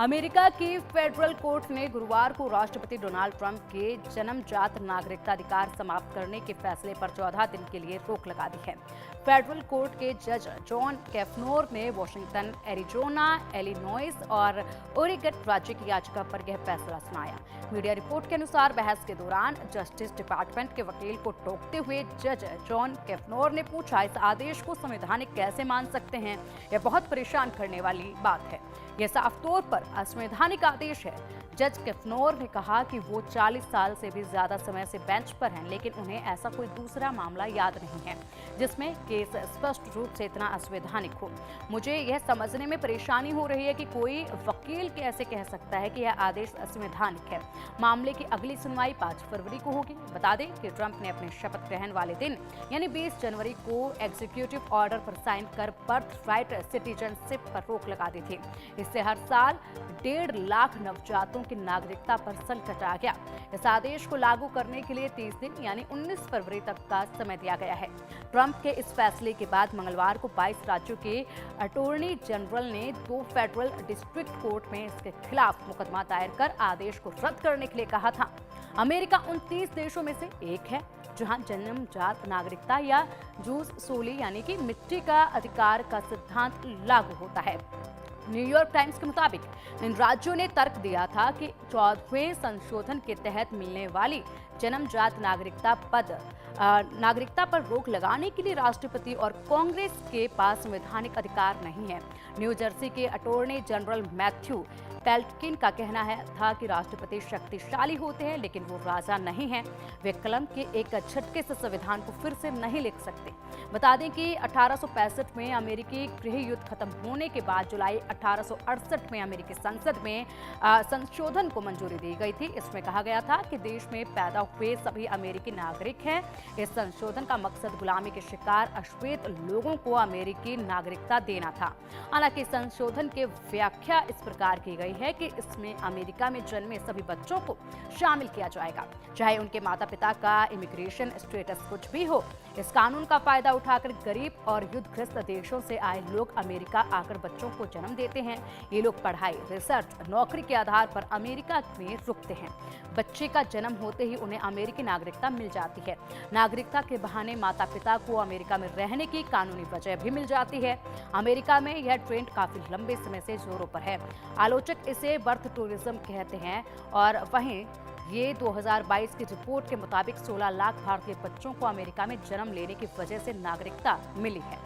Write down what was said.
America की federal court ने गुरुवार को राष्ट्रपति डोनाल्ड ट्रंप के जन्मजात नागरिकता अधिकार समाप्त करने के फैसले पर 14 दिन के लिए रोक लगा दी है। फेडरल कोर्ट के जज जॉन कैफनोर ने वॉशिंगटन, एरिजोना, इलिनॉइस और ओरेगन राज्य की याचिका पर यह फैसला सुनाया। मीडिया रिपोर्ट के अनुसार बहस के दौरान जस्टिस डिपार्टमेंट के वकील को टोकते हुए जज जॉन कैफनोर ने पूछा, इस आदेश को संवैधानिक कैसे मान सकते हैं? यह बहुत परेशान करने वाली बात है। यह साफ तौर पर असंवैधानिक आदेश है। जज कैफनोर ने कहा कि वो 40 साल से भी ज्यादा समय से बेंच पर हैं, लेकिन उन्हें ऐसा कोई दूसरा मामला याद नहीं है जिसमें केस स्पष्ट रूप से इतना असंवैधानिक हो। मुझे यह समझने में परेशानी हो रही है कि कोई वकील कैसे कह सकता है कि यह आदेश असंवैधानिक है। मामले की अगली सुनवाई 5 फरवरी को होगी। बता दें कि ट्रंप ने अपने शपथ ग्रहण वाले दिन यानी 20 जनवरी को एग्जीक्यूटिव ऑर्डर पर साइन कर बर्थ राइट सिटीजनशिप पर रोक लगा दी थी। इससे हर साल 1.5 लाख नवजातों की नागरिकता पर संकट आ गया। इस आदेश को लागू करने के लिए 30 दिन यानी 19 फरवरी तक का समय दिया गया है। ट्रंप के इस फैसले के बाद मंगलवार को 22 राज्यों के अटॉर्नी जनरल ने 2 फेडरल डिस्ट्रिक्ट कोर्ट में इसके खिलाफ मुकदमा दायर कर आदेश को रद्द करने के लिए कहा था। अमेरिका उन 30 देशों में से एक है जहां जन्मजात नागरिकता या जूस सोली यानी कि मिट्टी का अधिकार का सिद्धांत लागू होता है। न्यूयॉर्क टाइम्स के मुताबिक इन राज्यों ने तर्क दिया था कि 14वें संशोधन के तहत मिलने वाली जन्मजात नागरिकता पर रोक लगाने के लिए राष्ट्रपति और कांग्रेस के पास संवैधानिक अधिकार नहीं है। न्यू जर्सी के अटॉर्नी जनरल मैथ्यू पेल्टकिन का कहना था कि राष्ट्रपति शक्तिशाली होते हैं लेकिन वो राजा नहीं हैं। वे कलम के एक झटके से संविधान को फिर से नहीं लिख सकते। बता दें कि 1865 में अमेरिकी गृह युद्ध खत्म होने के बाद जुलाई 1868 में अमेरिकी संसद में संशोधन को मंजूरी दी गई थी। इसमें कहा गया था कि देश में पैदा हुए सभी अमेरिकी नागरिक हैं। इस संशोधन का मकसद गुलामी के शिकार अश्वेत लोगों को अमेरिकी नागरिकता देना था। हालांकि संशोधन की व्याख्या इस प्रकार की गई है कि इसमें अमेरिका में जन्मे सभी बच्चों को शामिल किया जाएगा, चाहे उनके माता पिता का इमिग्रेशन स्टेटस कुछ भी हो। इस कानून का फायदा उठाकर गरीब और युद्धग्रस्त देशों से आए लोग अमेरिका आकर बच्चों को जन्म देते हैं। ये लोग पढ़ाई, रिसर्च, नौकरी के आधार पर अमेरिका में रुकते हैं। बच्चे का जन्म होते ही उन्हें अमेरिकी नागरिकता मिल जाती है। नागरिकता के बहाने माता पिता को अमेरिका में रहने की कानूनी वजह भी मिल जाती है। अमेरिका में यह ट्रेंड काफी लंबे समय से जोरों पर है। आलोचक इसे बर्थ टूरिज्म कहते हैं और वहीं ये 2022 की रिपोर्ट के मुताबिक 16 लाख भारतीय बच्चों को अमेरिका में जन्म लेने की वजह से नागरिकता मिली है।